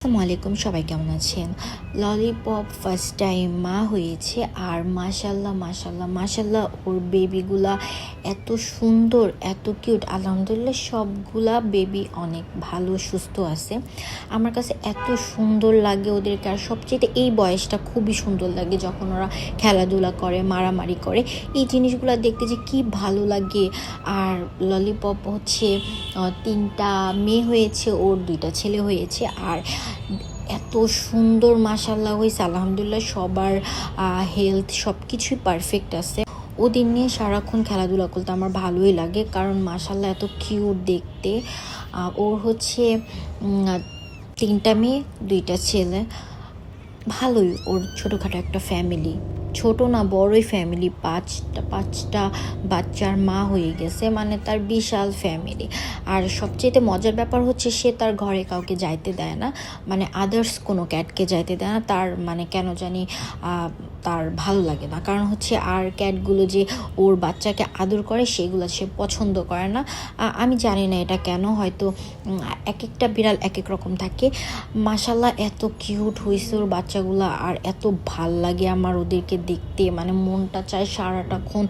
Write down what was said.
আসসালামু আলাইকুম, সবাই কেমন আছেন? ললিপপ ফার্স্ট টাইম মা হয়েছে আর মাশাল্লাহ মাশাল্লাহ মাশাল্লাহ ওর বেবিগুলা এত সুন্দর, এত কিউট। আলহামদুলিল্লাহ সবগুলা বেবি অনেক ভালো সুস্থ আছে। আমার কাছে এত সুন্দর লাগে ওদেরকে, আর সবচেয়ে এই বয়সটা খুবই সুন্দর লাগে যখন ওরা খেলাধুলা করে, মারামারি করে। এই জিনিসগুলো দেখতে যে কি ভালো লাগে। আর ললিপপ হচ্ছে 3টা মেয়ে হয়েছে, ওর 2টা ছেলে হয়েছে। আর এত সুন্দর মাশাল্লাহ হয়েছে, আলহামদুলিল্লাহ সবার হেলথ সব কিছুই পারফেক্ট আছে। ওদের নিয়ে সারাক্ষণ খেলাধুলা করতে আমার ভালোই লাগে, কারণ মাশাল্লাহ এত কিউট দেখতে। ওর হচ্ছে 3টা মেয়ে 2টা ছেলে। ভালোই, ওর ছোটোখাটো একটা ফ্যামিলি, ছোট না বড়ই ফ্যামিলি। পাঁচটা বাচ্চার মা হয়ে গেছে, মানে তার বিশাল ফ্যামিলি। আর সবচেয়ে মজার ব্যাপার হচ্ছে সে তার ঘরে কাউকে যাইতে দেয় না, মানে আদার্স কোনো ক্যাটকে যাইতে দেয় না। তার মানে কেন জানি তার ভালো লাগে না, কারণ হচ্ছে আর ক্যাটগুলো যে ওর বাচ্চাকে আদর করে সেগুলো সে পছন্দ করে না। আমি জানি না এটা কেন, হয়তো এক একটা বিড়াল এক এক রকম থাকে। মাশাল্লাহ এত কিউট হয়েছে ওর বাচ্চাগুলো, আর এত ভাল লাগে আমার ওদেরকে দেখতে, মানে মনটা চায় সারাটাক্ষণ